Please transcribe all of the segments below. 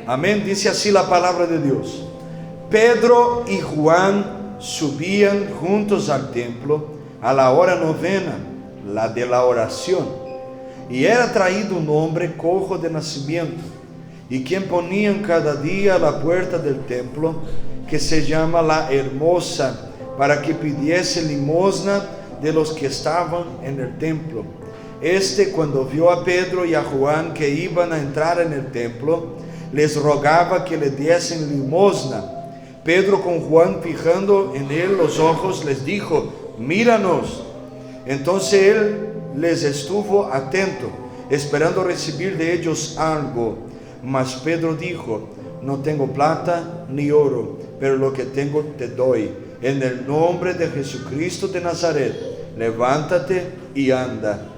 Amén. Dice así la palabra de Dios. Pedro y Juan subían juntos al templo a la hora novena, la de la oración. Y era traído un hombre cojo de nacimiento, y quien ponían cada día a la puerta del templo, que se llama la Hermosa, para que pidiese limosna de los que estaban en el templo. Cuando vio a Pedro y a Juan que iban a entrar en el templo, les rogaba que le diesen limosna. Pedro, con Juan fijando en él los ojos, les dijo: míranos. Entonces él les estuvo atento, esperando recibir de ellos algo. Mas Pedro dijo: no tengo plata ni oro, pero lo que tengo te doy. En el nombre de Jesucristo de Nazaret, levántate y anda.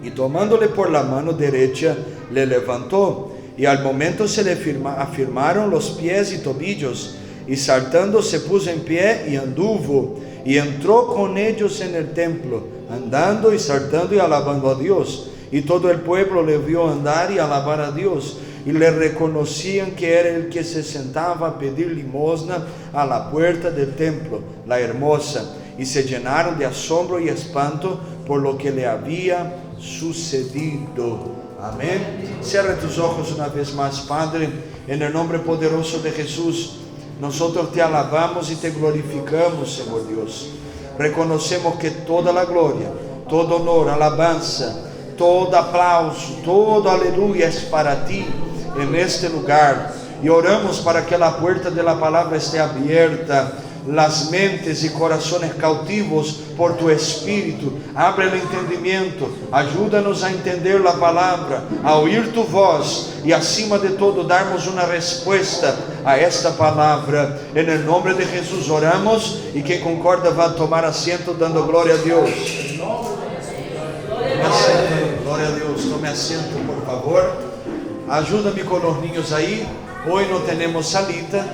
Y tomándole por la mano derecha, le levantó, y al momento se le afirmaron los pies y tobillos, y saltando se puso en pie y anduvo, y entró con ellos en el templo, andando y saltando y alabando a Dios. Y todo el pueblo le vio andar y alabar a Dios, y le reconocían que era el que se sentaba a pedir limosna a la puerta del templo, la Hermosa, y se llenaron de asombro y espanto por lo que le había sucedido. Amén. Cierra tus ojos una vez más. Padre, en el nombre poderoso de Jesús, nosotros te alabamos y te glorificamos, Señor Dios. Reconocemos que toda la gloria, todo honor, alabanza, todo aplauso, todo aleluya es para ti en este lugar. Y oramos para que la puerta de la palabra esté abierta, las mentes y corazones cautivos por tu Espíritu. Abre el entendimiento, ayúdanos a entender la palabra, a oír tu voz, y acima de todo darnos una respuesta a esta palabra. En el nombre de Jesús oramos, y quien concorda va a tomar asiento dando gloria a Dios. Gloria a Dios. Tome asiento, por favor. Ayúdame con los niños ahí. Hoy no tenemos salita,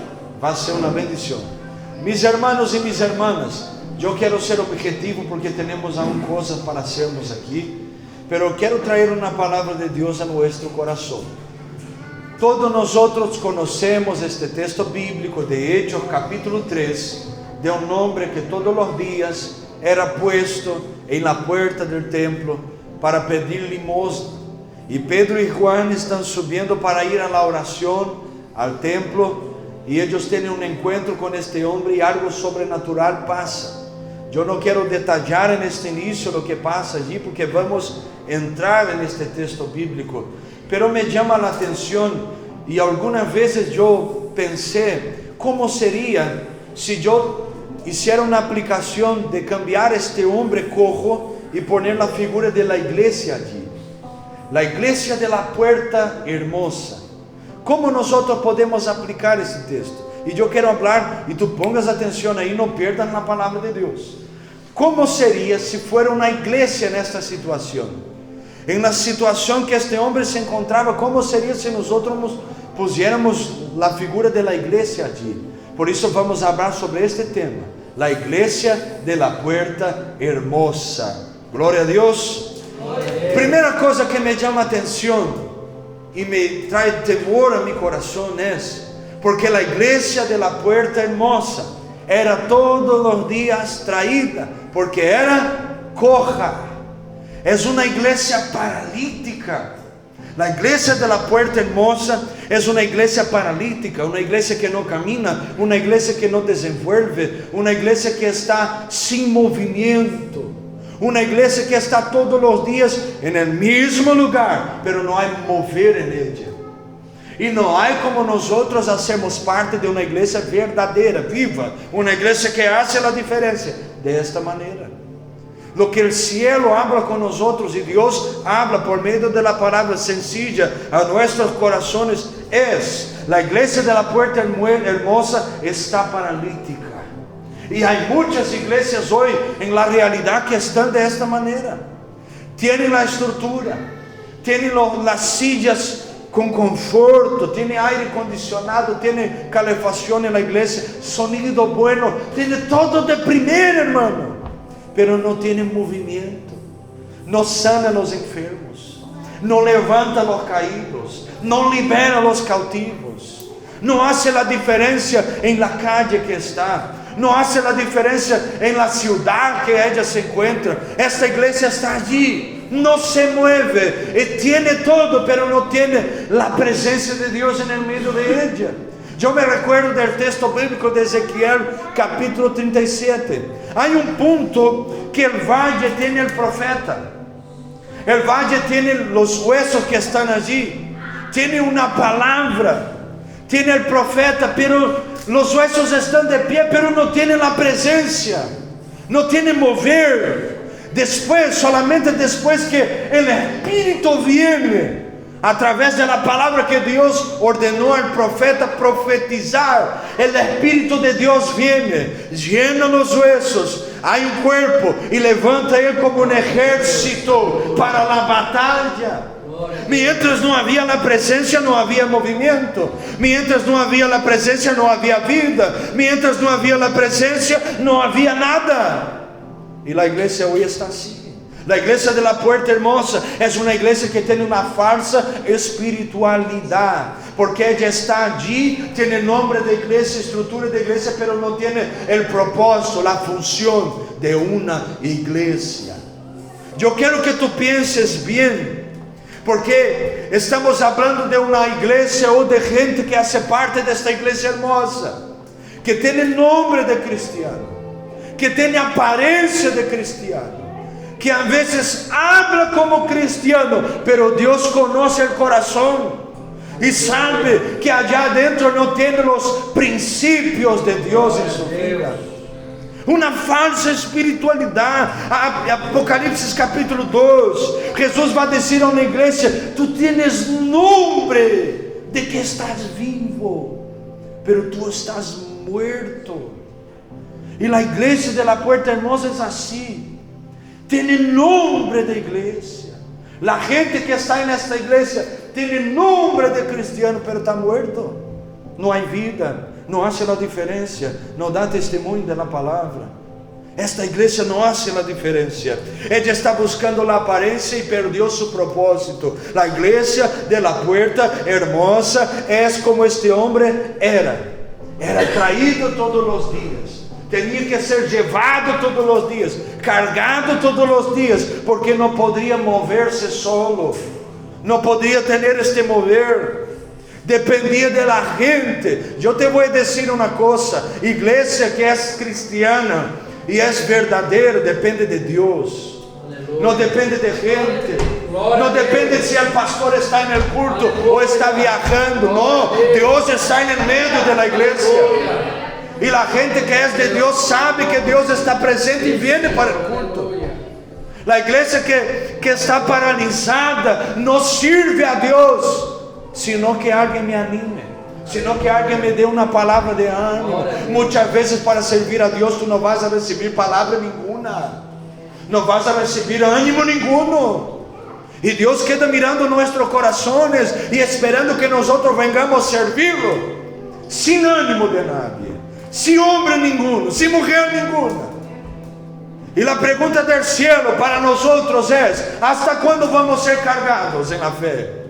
va a ser una bendición. Mis hermanos y mis hermanas, yo quiero ser objetivo porque tenemos aún cosas para hacernos aquí, pero quiero traer una palabra de Dios a nuestro corazón. Todos nosotros conocemos este texto bíblico de Hechos capítulo 3, de un hombre que todos los días era puesto en la puerta del templo para pedir limosna. Y Pedro y Juan están subiendo para ir a la oración al templo, y ellos tienen un encuentro con este hombre y algo sobrenatural pasa. Yo no quiero detallar en este inicio lo que pasa allí, porque vamos a entrar en este texto bíblico, pero me llama la atención, y algunas veces yo pensé, ¿cómo sería si yo hiciera una aplicación de cambiar este hombre cojo y poner la figura de la iglesia allí? La iglesia de la puerta hermosa. ¿Cómo nosotros podemos aplicar este texto? Y yo quiero hablar, y tú pongas atención ahí, no pierdas la palabra de Dios. ¿Cómo sería si fuera una iglesia en esta situación? En la situación que este hombre se encontraba, ¿cómo sería si nosotros pusiéramos la figura de la iglesia allí? Por eso vamos a hablar sobre este tema, la iglesia de la puerta hermosa. Gloria a Dios. Primera cosa que me llama atención y me trae temor a mi corazón es porque la iglesia de la puerta hermosa era todos los días traída, porque era coja. Es una iglesia paralítica. La iglesia de la puerta hermosa es una iglesia paralítica, una iglesia que no camina, una iglesia que no desenvuelve, una iglesia que está sin movimiento. Una iglesia que está todos los días en el mismo lugar, pero no hay mover en ella. Y no hay como nosotros hacemos parte de una iglesia verdadeira, viva, una iglesia que hace la diferencia de esta manera. Lo que el cielo habla con nosotros y Dios habla por medio de la palabra sencilla a nuestros corazones es: la iglesia de la puerta hermosa está paralítica. Y hay muchas iglesias hoy en la realidad que están de esta manera. Tienen la estructura, tienen las sillas con conforto, tiene aire acondicionado, tiene calefacción en la iglesia, sonido bueno, tiene todo de primera, hermano, pero no tiene movimiento, no sana a los enfermos, no levanta a los caídos, no libera a los cautivos, no hace la diferencia en la calle que está, no hace la diferencia en la ciudad que ella se encuentra. Esta iglesia está allí, no se mueve, y tiene todo, pero no tiene la presencia de Dios en el medio de ella. Yo me recuerdo del texto bíblico de Ezequiel capítulo 37. Hay un punto que el valle tiene el profeta. El valle tiene los huesos que están allí. Tiene una palabra. Tiene el profeta, pero los huesos están de pie, pero no tienen la presencia. No tienen mover. Después, solamente después que el Espíritu viene, a través de la palabra que Dios ordenó al profeta profetizar, el Espíritu de Dios viene, llena los huesos, hay un cuerpo y levanta él como un ejército para la batalla. Mientras no había la presencia, no había movimiento. Mientras no había la presencia, no había vida. Mientras no había la presencia, no había nada. Y la iglesia hoy está así. La iglesia de la Puerta Hermosa es una iglesia que tiene una falsa espiritualidad, porque ella está allí, tiene nombre de iglesia, estructura de iglesia, pero no tiene el propósito, la función de una iglesia. Yo quiero que tú pienses bien, porque estamos hablando de una iglesia o de gente que hace parte de esta iglesia hermosa, que tiene nombre de cristiano, que tiene apariencia de cristiano, que a veces habla como cristiano, pero Dios conoce el corazón y sabe que allá adentro no tiene los principios de Dios en su vida. Una falsa espiritualidad. Apocalipsis capítulo 2, Jesús va a decir a una iglesia: tú tienes nombre de que estás vivo, pero tú estás muerto. Y la iglesia de la Puerta Hermosa es así. Tiene nombre de iglesia. La gente que está en esta iglesia tiene nombre de cristiano, pero está muerto. No hay vida, no hace la diferencia, no da testimonio de la palabra. Esta iglesia no hace la diferencia. Ella está buscando la apariencia y perdió su propósito. La iglesia de la Puerta Hermosa es como este hombre era traído todos los días. Tenía que ser llevado todos los días, cargado todos los días, porque no podría moverse solo, no podía tener este mover, dependía de la gente. Yo te voy a decir una cosa: iglesia que es cristiana y es verdadera depende de Dios, no depende de gente, no depende si el pastor está en el culto o está viajando. No, Dios está en el medio de la iglesia. Y la gente que es de Dios sabe que Dios está presente y viene para el culto. La iglesia que está paralizada no sirve a Dios, sino que alguien me anime, sino que alguien me dé una palabra de ánimo. Muchas veces para servir a Dios tú no vas a recibir palabra ninguna, no vas a recibir ánimo ninguno. Y Dios queda mirando nuestros corazones y esperando que nosotros vengamos a servirlo sin ánimo de nadie, sin hombre ninguno, sin mujer ninguna. Y la pregunta del cielo para nosotros es: ¿hasta cuándo vamos a ser cargados en la fe?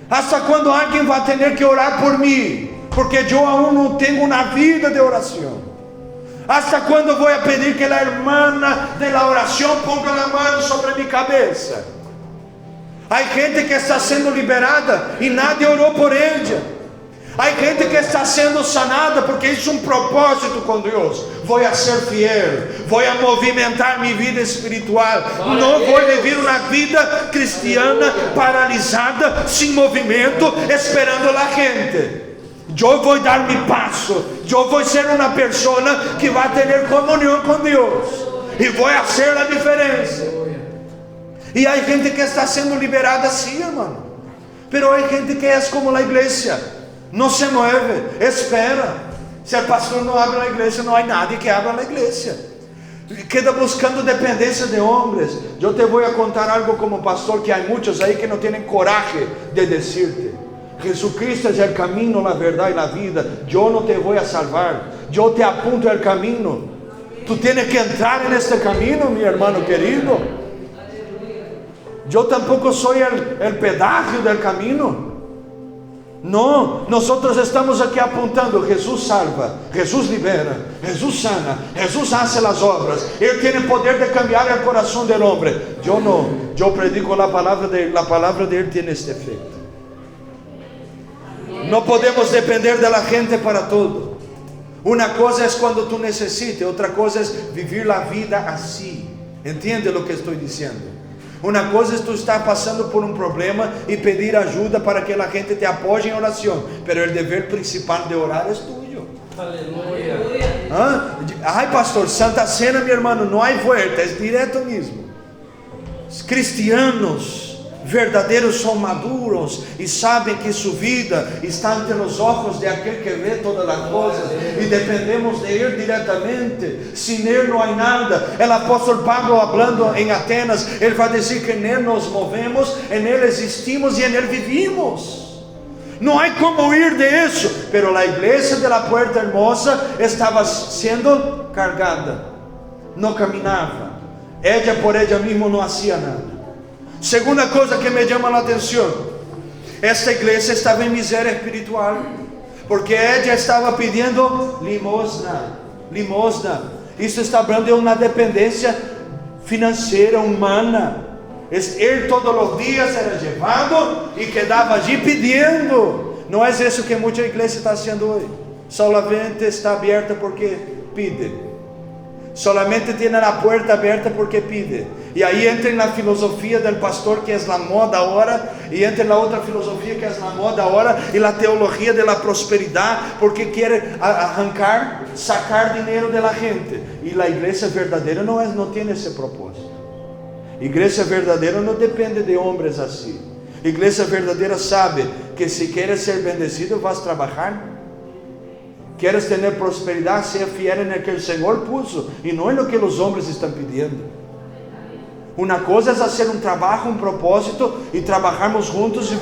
¿Hasta cuándo alguien va a tener que orar por mí? Porque yo aún no tengo una vida de oración. ¿Hasta cuándo voy a pedir que la hermana de la oración ponga la mano sobre mi cabeza? Hay gente que está siendo liberada y nadie oró por ella. Hay gente que está siendo sanada porque hizo un propósito con Dios. Voy a ser fiel, voy a movimentar mi vida espiritual. No voy a vivir una vida cristiana paralizada, sin movimiento, esperando a la gente. Yo voy a dar mi paso. Yo voy a ser una persona que va a tener comunión con Dios y voy a hacer la diferencia. Y hay gente que está siendo liberada, sí, hermano. Pero hay gente que es como la iglesia: no se mueve, espera. Si el pastor no abre la iglesia, no hay nadie que abra la iglesia. Queda buscando dependencia de hombres. Yo te voy a contar algo como pastor, que hay muchos ahí que no tienen coraje de decirte: Jesucristo es el camino, la verdad y la vida. Yo no te voy a salvar, yo te apunto al camino. Tú tienes que entrar en este camino, mi hermano querido. Yo tampoco soy el pedaje del camino. No, nosotros estamos aquí apuntando: Jesús salva, Jesús libera, Jesús sana, Jesús hace las obras, Él tiene poder de cambiar el corazón del hombre. Yo no, yo predico la palabra de Él tiene este efecto. No podemos depender de la gente para todo. Una cosa es cuando tú necesites, otra cosa es vivir la vida así. ¿Entiende lo que estoy diciendo? Una cosa es tú estar pasando por un problema y pedir ayuda para que la gente te apoye en oración, pero el deber principal de orar es tuyo. Aleluya. Ay, pastor, Santa Cena, mi hermano, no hay vuelta, es directo mismo. Os cristianos verdadeiros são maduros e sabem que sua vida está ante os olhos de aquele que vê todas as coisas, e dependemos de Ele diretamente. Sem Ele não há nada. O apóstolo Pablo, falando em Atenas, ele vai dizer que nele nos movemos, em Ele existimos e em Ele vivimos. Não há como ir de isso. Pero a igreja de la Puerta Hermosa estava sendo cargada, não caminhava, ella por ella mesma não fazia nada. Segunda coisa que me chama a atenção: esta igreja estava em miséria espiritual, porque ela estava pedindo limosna. Isso está falando de uma dependência financeira, humana. Ele todos os dias era levado e quedava allí pedindo. Não é isso que muita igreja está fazendo hoje. Solamente está aberta porque pide. Solamente tem a porta aberta porque pide. E aí entra na filosofia do pastor, que é a moda agora, e entra na outra filosofia que é a moda agora, e na teologia da prosperidade, porque quer arrancar, sacar dinheiro da gente. E a igreja verdadeira não tem esse propósito. Igreja verdadeira não depende de homens assim. Igreja verdadeira sabe que se queres ser bendecido, vas trabalhar. Queres ter prosperidade, seja fiel en el que o Senhor puso, e não em lo que os homens estão pedindo. Uma coisa é fazer um trabalho, um propósito, e trabalharmos juntos, e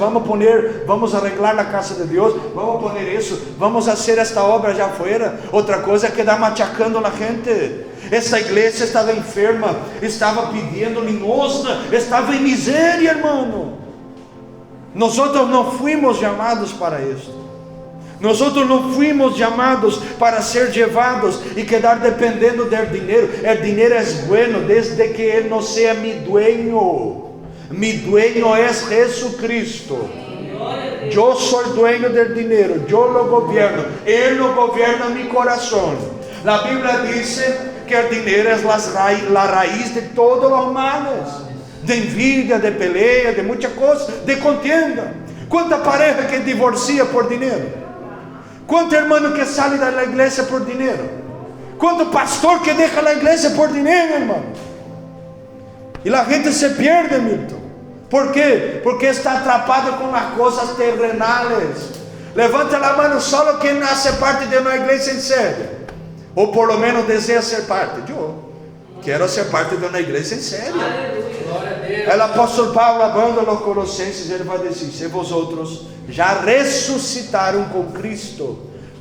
vamos arreglar a casa de Deus, vamos poner isso, vamos fazer esta obra já fora. Outra coisa é quedar machacando a gente. Esta igreja estava enferma, estava pedindo limosna, estava em miséria, irmão. Nós não fomos chamados para isso. Nós não fomos chamados para ser levados e quedar dependendo do dinheiro. O dinheiro é bueno desde que ele não seja mi dueño. Mi dueño é Jesucristo. Eu sou dueño do dinheiro, eu lo governo, Ele lo governa mi coração. A Bíblia diz que o dinheiro é a raiz de todos os males, de envidia, de pelea, de muitas coisas, de contienda. Quanta pareja que divorcia por dinheiro? Quanto hermano que sai da igreja por dinheiro? Quanto pastor que deixa a igreja por dinheiro, irmão? E a gente se perde, Milton. ¿Por quê? Porque está atrapado com as coisas terrenales. Levanta a mão só quem hace parte de uma igreja em sério, ou por lo menos deseja ser parte. Eu quero ser parte de uma igreja em sério. O apóstolo Paulo, hablando aos Colossenses, ele vai dizer: se vosotros já ressuscitaram com Cristo,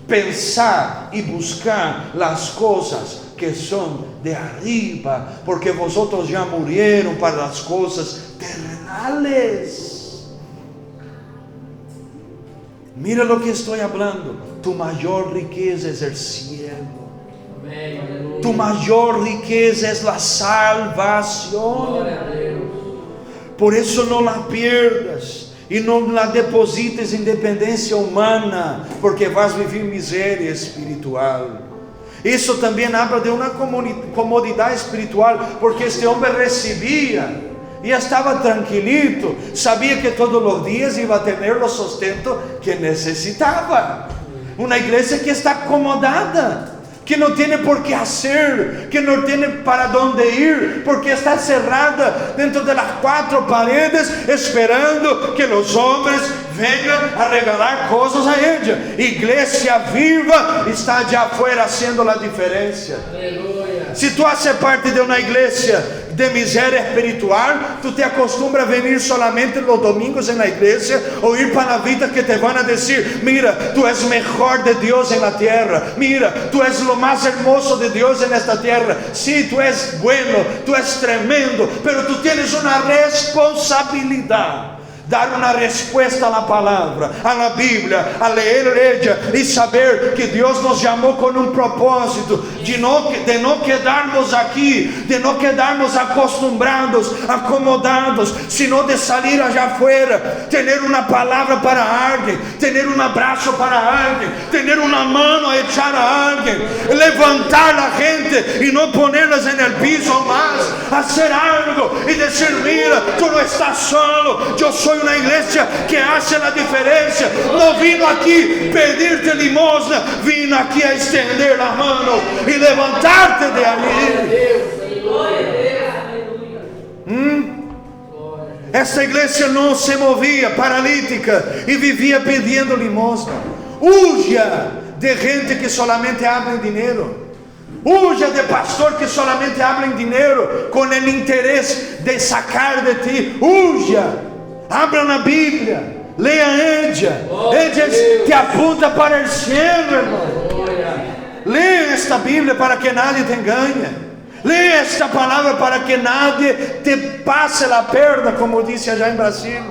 pensar e buscar as coisas que são de arriba, porque vosotros já morreram para as coisas terrenales. Mira lo que estou falando. Tu maior riqueza é o cielo. Tu maior riqueza é a salvação. Por isso não la pierdas e não la deposites em dependência humana, porque vas viver miséria espiritual. Isso também habla de uma comodidade espiritual, porque este homem recebia e estava tranquilito, sabia que todos os dias iba a ter o sustento que necessitava. Uma igreja que está acomodada, que não tem por que fazer, que não tem para onde ir, porque está cerrada dentro das quatro paredes, esperando que os homens venham a regalar coisas a ela. Igreja viva está de afuera haciendo a diferença. Se tu haces parte de uma igreja de miséria espiritual, tu te acostumbras a venir solamente los domingos en la iglesia, o ir para la vida que te van a decir: mira, tú eres mejor de Dios en la tierra, mira, tú eres lo más hermoso de Dios en esta tierra. Sí, tú eres bueno, tú eres tremendo, pero tú tienes una responsabilidad dar uma resposta à palavra, à Bíblia, a ler ella e saber que Deus nos chamou com um propósito de não quedarmos aqui, de não quedarmos acostumbrados, acomodados, sino de sair allá afuera, ter uma palavra para alguém, ter um abraço para alguém, ter uma mão a echar a alguém, levantar a gente e não ponerlas en el piso, mas hacer algo e dizer: mira, tu não estás solo, eu sou uma igreja que hace a diferença. Não vim aqui pedir-te limosna, vim aqui a estender a mão e levantar-te de ali. Essa igreja não se movia paralítica e vivia pedindo limosna. Huya de gente que solamente habla em dinheiro. Huya de pastor que solamente habla em dinheiro com o interesse de sacar de ti. Huya. Abra na Bíblia, leia ella te apunta para o céu, irmão. Leia esta Bíblia para que nadie te engane. Leia esta palavra para que nadie te passe a perda, como disse allá em Brasil.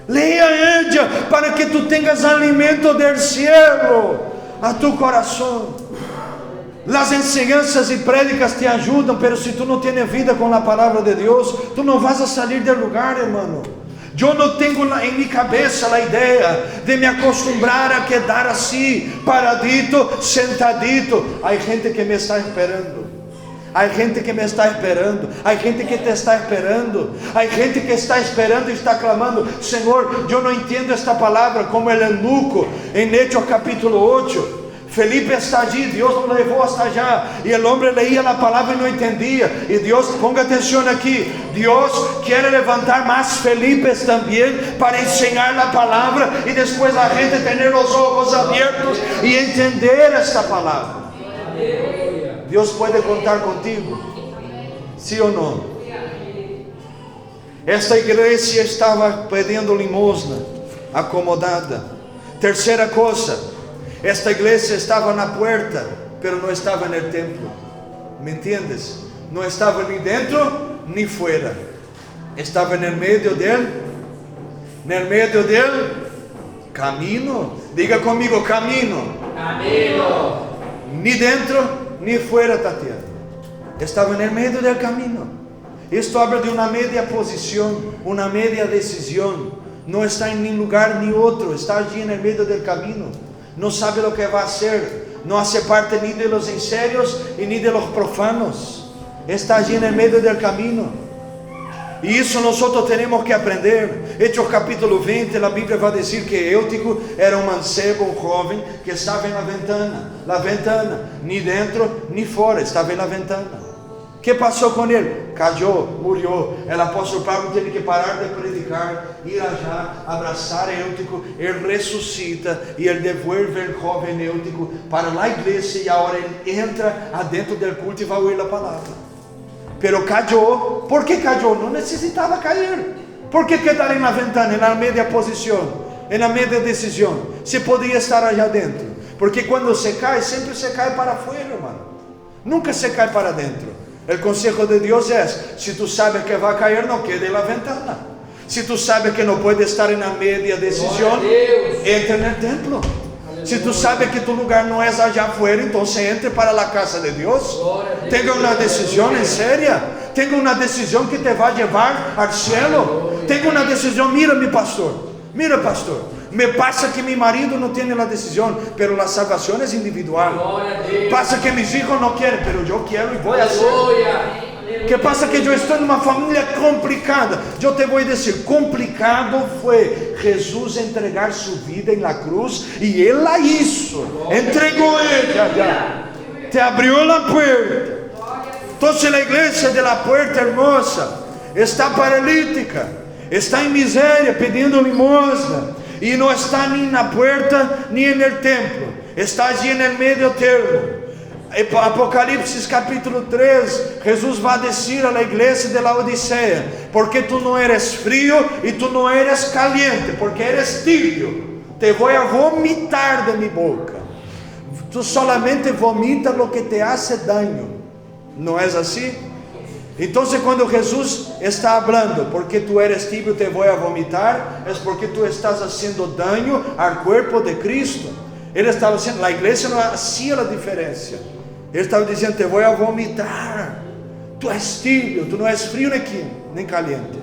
Leia ella para que tu tenhas alimento del cielo a tu coração. As enseñanças e prédicas te ajudam, pero se tu não tens vida com a palavra de Deus, tu não vas a sair do lugar, irmão. Eu não tenho em minha cabeça a ideia de me acostumbrar a quedar assim, paradito, sentadito. Há gente que me está esperando. Há gente que me está esperando. Há gente que te está esperando. Há gente que está esperando e está clamando: Senhor, eu não entendo esta palavra, como el eunuco em Hechos capítulo 8. Felipe está allí, Deus lo levou hasta allá, e o homem leía a palavra e não entendia, e Deus, ponga atenção aqui, Deus quer levantar mais Felipes também, para ensinar a palavra, e depois a gente ter os olhos abertos, e entender esta palavra. Deus pode contar contigo, sim ou não? Esta igreja estava pedindo limosna, acomodada. Terceira coisa, esta igreja estava na porta, pero não estava no templo. ¿Me entiendes? Não estava nem dentro nem fora. Estava no meio del camino. Diga comigo, camino. Camino. Ni dentro ni fora, Tatiana. Estava no meio del camino. Isto habla de uma media posição, uma media decisão. Não está em nenhum lugar nem outro. Está allí no meio del camino. Não sabe o que vai ser, não hace parte nem de los enserios e nem de los profanos, está allí no meio del camino, e isso nós temos que aprender. Hechos capítulo 20, a Bíblia vai dizer que Eutico era um mancebo, um jovem, que estava na ventana, nem dentro nem fora, estava na ventana. O que passou com ele? Caiu, morreu. O apóstolo Paulo teve que parar de predicar, ir allá, abraçar Eutico. Ele ressuscita e ele devolve o jovem Eutico para a igreja, e agora ele entra adentro do culto e vai ouvir a palavra. Pero caiu. Por que caiu? Não necessitava cair. Por que quedar na ventana, na meia posição, na meia decisão? Se podia estar allá dentro. Porque quando se cai, sempre se cai para fora, irmão. Nunca se cai para dentro. O consejo de Deus é: se tu sabes que vai cair, não quede na ventana. Se tu sabes que não pode estar na meia decisão, entre no templo. Se tu sabes que tu lugar não é allá afuera, então entre para a casa de Deus. Tenha uma decisão em séria. Tenha uma decisão que te vai levar ao céu. Tenha uma decisão. Mira, pastor. Me pasa que mi marido no tiene la decisión, pero la salvación es individual. Pasa que mis hijos no quieren, pero yo quiero y voy a hacer. Que pasa que yo estoy en una familia complicada. Yo te voy a decir, complicado fue Jesús entregar su vida en la cruz, y Él la hizo. Entregó ella. Te abrió la puerta. Entonces la iglesia de la puerta hermosa está paralítica, está en miseria, pidiendo limosna. E não está nem na porta, nem no templo. Está allí no meio termo. Apocalipse capítulo 3. Jesus vai dizer à igreja de Laodiceia: porque tu não eres frio e tu não eres caliente, porque eres tibio, te vou a vomitar de mi boca. Tu solamente vomita lo que te hace daño. Não é assim? Entonces cuando Jesús está hablando, porque tú eres tibio te voy a vomitar, es porque tú estás haciendo daño al cuerpo de Cristo. Él estaba diciendo, la iglesia no hacía la diferencia. Él estaba diciendo, te voy a vomitar. Tú eres tibio, tú no eres frío ni caliente.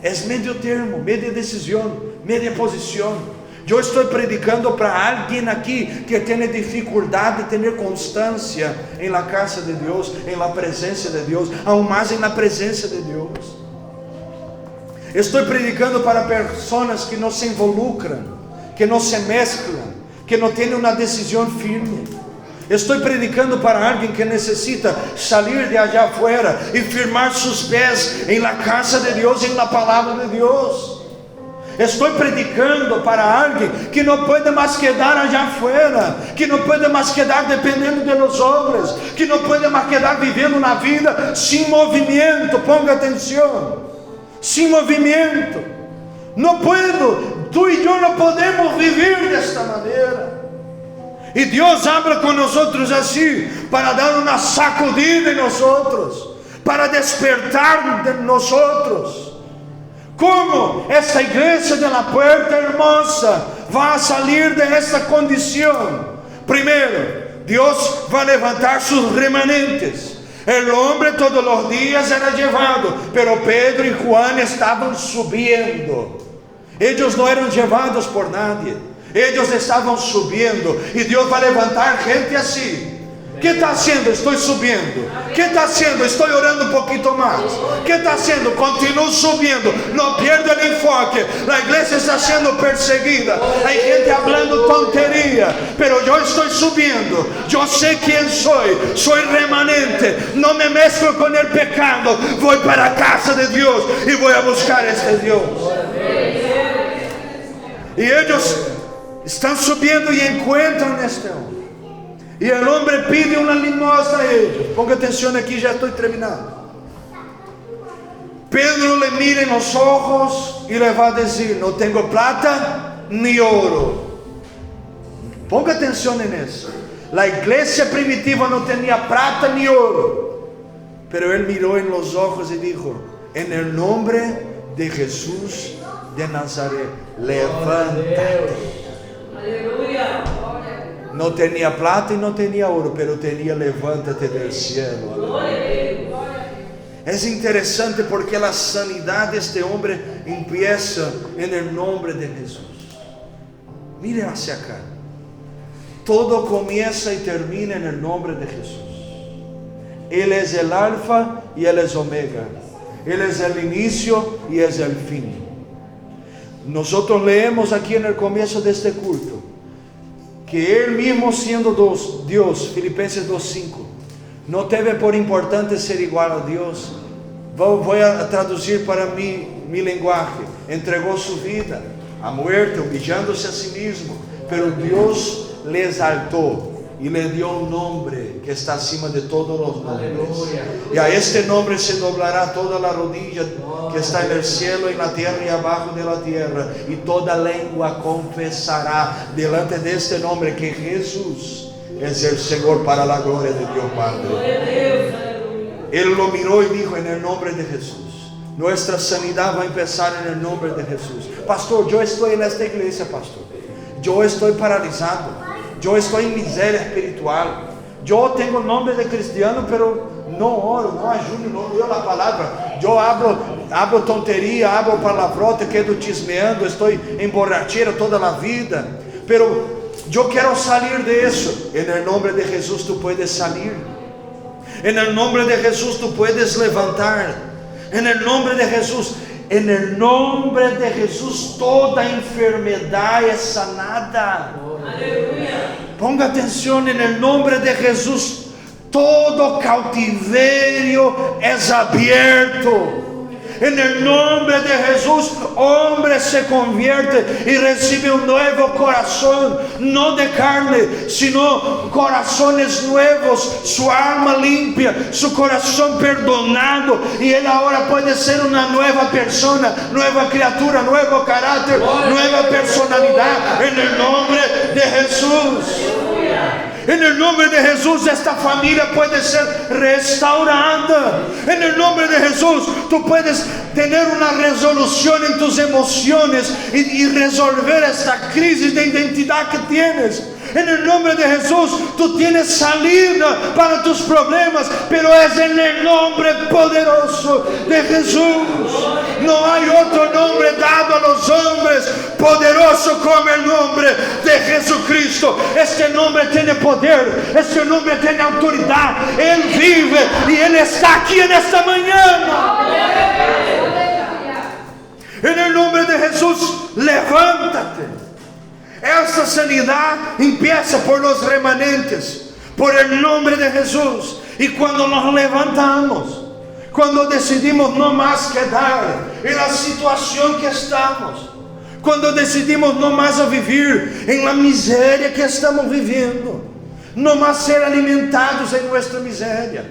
Es medio termo, media decisión, media posición. Yo estoy predicando para alguien aquí que tiene dificultad de tener constancia en la casa de Dios, en la presencia de Dios, aún más en la presencia de Dios. Estoy predicando para personas que no se involucran, que no se mezclan, que no tienen una decisión firme. Estoy predicando para alguien que necesita salir de allá afuera y firmar sus pies en la casa de Dios, en la palabra de Dios. Estoy predicando para alguien que no puede más quedar allá afuera, que no puede más quedar dependiendo de los hombres, que no puede más quedar viviendo una vida sin movimiento. Ponga atención, sin movimiento. No puedo, tú y yo no podemos vivir de esta manera. Y Dios habla con nosotros así, para dar una sacudida en nosotros, para despertar de nosotros. ¿Cómo esta iglesia de la puerta hermosa va a salir de esta condición? Primero, Dios va a levantar sus remanentes. El hombre todos los días era llevado, pero Pedro y Juan estaban subiendo. Ellos no eran llevados por nadie, ellos estaban subiendo. Y Dios va a levantar gente así. ¿Qué está haciendo? Estoy subiendo. ¿Qué está haciendo? Estoy orando un poquito más. ¿Qué está haciendo? Continúo subiendo. No pierdo el enfoque. La iglesia está siendo perseguida. Hay gente hablando tontería, pero yo estoy subiendo. Yo sé quién soy. Soy remanente. No me mezclo con el pecado. Voy para la casa de Dios y voy a buscar a este Dios. Y ellos están subiendo y encuentran a este hombre. Y el hombre pide una limosna a ellos. Ponga atención aquí, ya estoy terminando. Pedro le mira en los ojos y le va a decir, no tengo plata ni oro. Ponga atención en eso. La iglesia primitiva no tenía plata ni oro, pero él miró en los ojos y dijo, en el nombre de Jesús de Nazaret, levántate. Aleluya. No tenía plata y no tenía oro, pero tenía levántate del cielo. Es interesante porque la sanidad de este hombre empieza en el nombre de Jesús. Miren hacia acá. Todo comienza y termina en el nombre de Jesús. Él es el alfa y Él es omega. Él es el inicio y es el fin. Nosotros leemos aquí en el comienzo de este culto que Él mismo siendo Dios, Filipenses 2:5, no teve por importante ser igual a Dios. Voy a traducir para mi lenguaje. Entregó su vida a muerte, humillándose a sí mismo, pero Dios le exaltó y le dio un nombre que está acima de todos los nombres. Aleluya. Y a este nombre se doblará toda la rodilla que está en el cielo, en la tierra y abajo de la tierra, y toda lengua confesará delante de este nombre que Jesús es el Señor, para la gloria de Dios Padre. Él lo miró y dijo, en el nombre de Jesús. Nuestra sanidad va a empezar en el nombre de Jesús. Pastor, yo estoy en esta iglesia, pastor. Yo estoy paralizado. Yo estoy en miseria espiritual. Yo tengo nombre de cristiano, pero no oro, no ayuno, no leo la palabra. Yo hablo tontería, hablo palavrota, quedo chismeando, estoy en borrachera toda la vida. Pero yo quiero salir de eso. En el nombre de Jesús tú puedes salir. En el nombre de Jesús tú puedes levantar. En el nombre de Jesús. En el nombre de Jesús toda enfermedad es sanada. Aleluya. Ponga atención, en el nombre de Jesús todo cautiverio es abierto. En el nombre de Jesús, hombre se convierte y recibe un nuevo corazón, no de carne, sino corazones nuevos, su alma limpia, su corazón perdonado, y él ahora puede ser una nueva persona, nueva criatura, nuevo carácter, nueva personalidad, en el nombre de Jesús. En el nombre de Jesús, esta familia puede ser restaurada. En el nombre de Jesús, tú puedes tener una resolución en tus emociones y resolver esta crisis de identidad que tienes. En el nombre de Jesús, tú tienes salida para tus problemas, pero es en el nombre poderoso de Jesús. No hay otro nombre dado a los hombres poderoso como el nombre de Jesucristo. Este nombre tiene poder, este nombre tiene autoridad. Él vive y Él está aquí en esta mañana. En el nombre de Jesús, levántate. Esta sanidad empieza por los remanentes, por el nombre de Jesús. Y cuando nos levantamos, cuando decidimos no más quedar en la situación que estamos, cuando decidimos no más a vivir en la miseria que estamos viviendo, no más ser alimentados en nuestra miseria.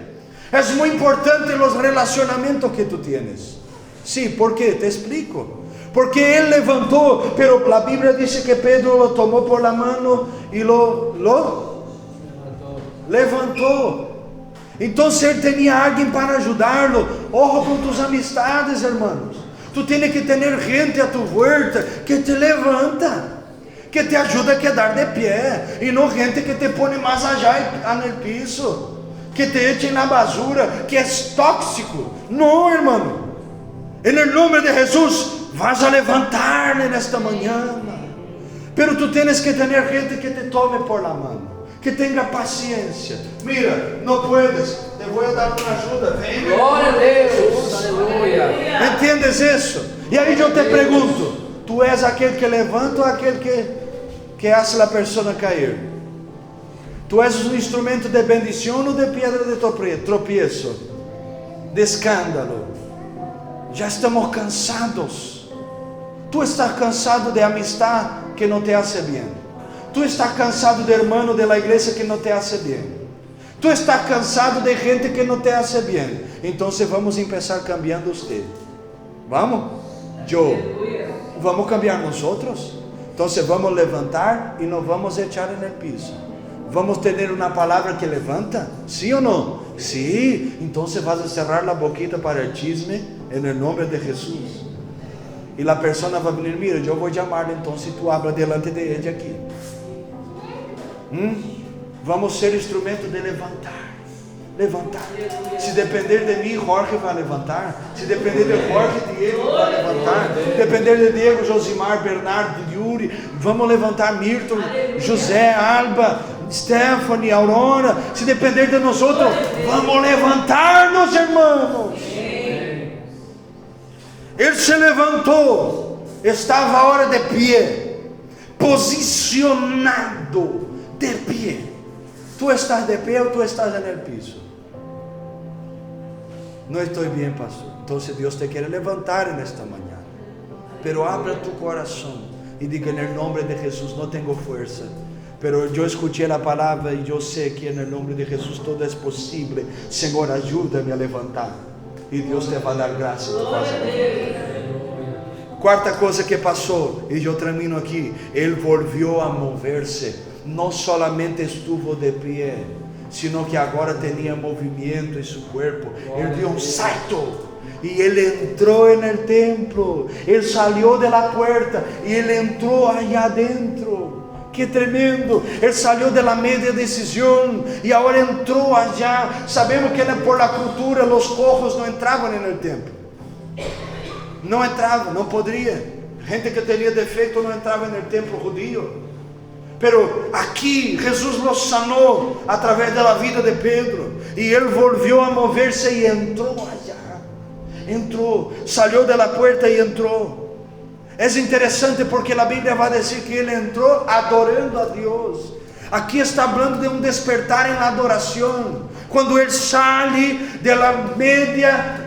Es muy importante los relacionamientos que tú tienes. Sí, ¿por qué? Te explico. Porque Él levantó, pero la Biblia dice que Pedro lo tomó por la mano y lo levantó. Entonces Él tenía a alguien para ayudarlo. Ojo con tus amistades, hermanos. Tú tienes que tener gente a tu puerta que te levanta, que te ayuda a quedar de pie, y no gente que te pone más allá en el piso, que te eche en la basura, que es tóxico. No, hermano. En el nombre de Jesús, vas a levantar en esta mañana. Pero tú tienes que tener gente que te tome por la mano, que tenga paciencia. Mira, no puedes, te voy a dar una ayuda. Ven. Glória a Deus, aleluia. ¿Entiendes eso? Y ahí yo te pregunto, ¿tú eres aquel que levanta o aquel que hace la persona caer? ¿Tú eres un instrumento de bendición o de piedra de tropiezo? De escándalo. Ya estamos cansados. Tú estás cansado de amistad que no te hace bien. Tú estás cansado de hermano de la iglesia que no te hace bien. Tú estás cansado de gente que no te hace bien. Entonces vamos a empezar cambiando usted. Vamos. Vamos cambiar nosotros. Entonces vamos a levantar y nos vamos a echar en el piso. Vamos a tener una palabra que levanta. ¿Sí o no? Sí. Entonces vas a cerrar la boquita para el chisme en el nombre de Jesús. Y la persona va a venir, mira, yo voy a llamarle, entonces tú hablas delante de ella aquí. Vamos a ser instrumento de levantar. Levantar. Se depender de mim, Jorge vai levantar. Se depender de Jorge, Diego vai levantar. Depender de Diego, Josimar, Bernardo, Yuri, vamos levantar. Milton, José, Alba, Stephanie, Aurora. Se depender de nós outros, vamos levantar-nos, irmãos. Ele se levantou, estava a hora de pé, posicionado de pé. ¿Tú estás de pie o tú estás en el piso? No estoy bien, pastor. Entonces Dios te quiere levantar en esta mañana. Pero abra tu corazón y diga en el nombre de Jesús, no tengo fuerza. Pero yo escuché la palabra y yo sé que en el nombre de Jesús todo es posible. Señor, ayúdame a levantar. Y Dios te va a dar gracia. Cuarta cosa que pasó, y yo termino aquí, Él volvió a moverse. No solamente estuvo de pie, sino que agora tenía movimiento en su cuerpo. Él dio un salto y él entró en el templo. Él salió de la puerta y él entró allá adentro. ¡Qué tremendo! Él salió de la media decisión y ahora entró allá. Sabemos que por la cultura los cojos no entraban en el templo. No entraban, no podrían. Gente que tenía defecto no entraba en el templo judío. Pero aquí Jesús los sanó a través de la vida de Pedro. Y él volvió a moverse y entró allá. Entró, salió de la puerta y entró. Es interesante porque la Biblia va a decir que él entró adorando a Dios. Aquí está hablando de un despertar en la adoración. Cuando él sale de la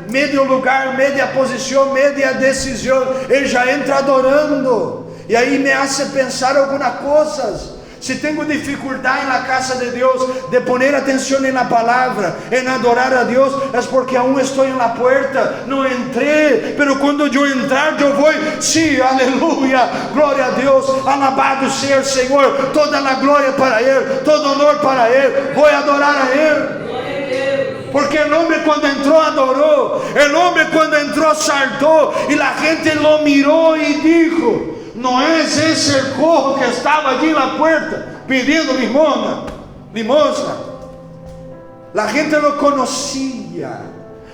medio lugar, media posición, media decisión, él ya entra adorando. E aí me hace pensar algumas coisas. Si tengo dificultad en la casa de Dios de poner atención en la palabra, en adorar a Dios, es porque aún estoy en la puerta, no entré. Pero cuando yo entrar, yo voy, sí, aleluya, gloria a Dios, alabado sea el Señor, toda la gloria para Él, todo honor para Él, voy a adorar a Él. Porque el hombre cuando entró adoró, el hombre cuando entró saltó, y la gente lo miró y dijo: no es ese el cojo que estaba allí en la puerta pidiendo limosna. La gente lo conocía,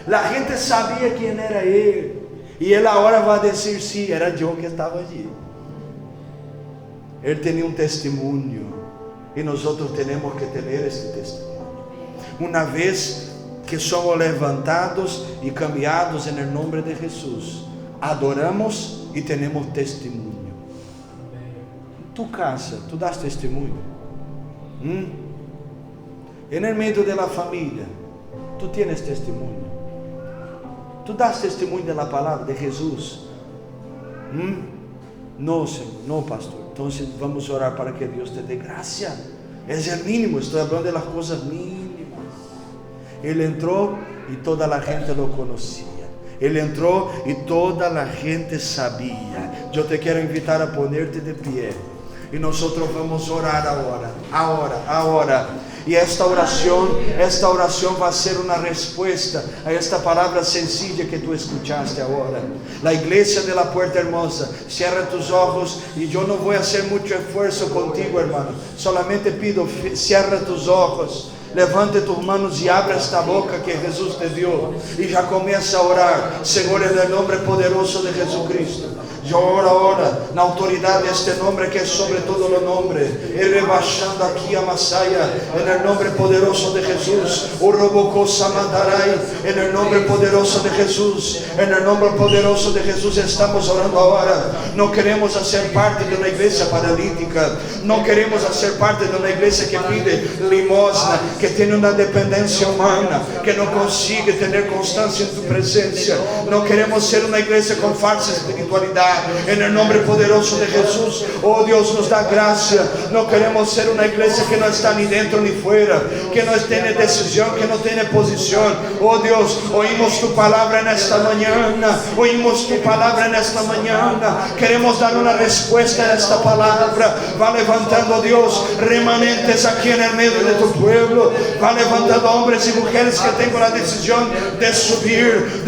la gente sabía quién era él, y él ahora va a decir: sí, era yo que estaba allí. Él tenía un testimonio, y nosotros tenemos que tener ese testimonio. Una vez que somos levantados y cambiados en el nombre de Jesús, adoramos y tenemos testimonio. Tu casa, tu das testemunho. En el medio de la familia, tu tienes testemunho. Tu das testemunho de la palabra de Jesús. No, Señor, no, pastor. Entonces vamos a orar para que Dios te dé gracia. Es el mínimo, estoy hablando de las cosas mínimas. Él entró y toda la gente lo conocía. Él entró y toda la gente sabía. Yo te quiero invitar a ponerte de pie. Y nosotros vamos a orar ahora. Y esta oración va a ser una respuesta a esta palabra sencilla que tú escuchaste ahora. La iglesia de la Puerta Hermosa, cierra tus ojos, y yo no voy a hacer mucho esfuerzo contigo, hermano. Solamente pido, cierra tus ojos. Levante tus manos y abra esta boca que Jesús te dio, y ya comienza a orar. Señor, en el nombre poderoso de Jesucristo, yo oro ahora, na autoridad de este nombre que es sobre todo los nombres, y rebajando aquí a Masaya, en el nombre poderoso de Jesús, en el nombre poderoso de Jesús, en el nombre poderoso de Jesús estamos orando ahora. No queremos hacer parte de una iglesia paralítica, no queremos hacer parte de una iglesia que pide limosna, que tiene una dependencia humana, que no consigue tener constancia en tu presencia. No queremos ser una iglesia con falsa espiritualidad. En el nombre poderoso de Jesús, oh Dios, nos da gracia. No queremos ser una iglesia que no está ni dentro ni fuera, que no tiene decisión, que no tiene posición. Oh Dios, oímos tu palabra en esta mañana, queremos dar una respuesta a esta palabra. Va levantando, Dios, remanentes aquí en el medio de tu pueblo. Va levantando hombres y mujeres que tengan la decisión de subir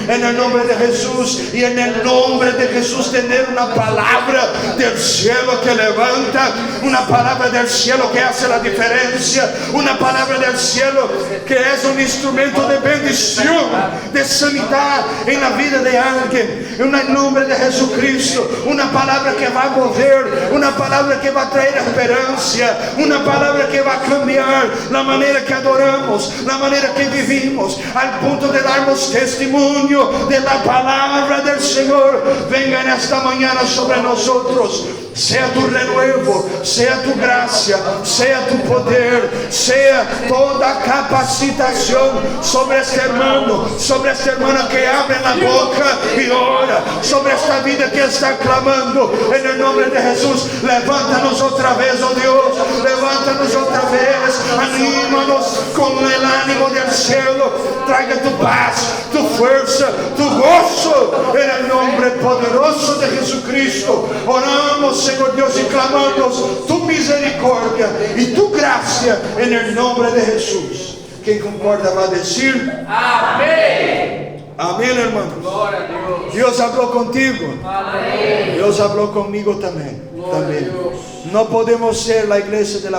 en el nombre de Jesús. Y en el nombre de Jesús tener una palabra del cielo que levanta, una palabra del cielo que hace la diferencia, una palabra del cielo que es un instrumento de bendición, de sanidad en la vida de alguien. En el nombre de Jesucristo, una palabra que va a mover, una palabra que va a traer esperanza, una palabra que va a cambiar la manera que adoramos, la manera que vivimos, al punto de darnos testimonio de la palabra del Señor. Venga en esta mañana sobre nosotros. Sea tu renuevo, sea tu gracia, sea tu poder, sea toda capacitación sobre este hermano, sobre esta hermana que abre la boca y ora, sobre esta vida que está clamando en el nombre de Jesús. Levántanos otra vez, oh Dios, levántanos otra vez, anímanos con el ánimo del cielo. Traiga tu paz, tu fuerza, tu gozo en el nombre poderoso de Jesucristo. Oramos, Señor Dios, y clamamos tu misericordia y tu gracia en el nombre de Jesús. Quien concorda va a decir amén. Amén, hermanos. Dios habló contigo. Amén. Dios habló conmigo también. No podemos ser la iglesia de la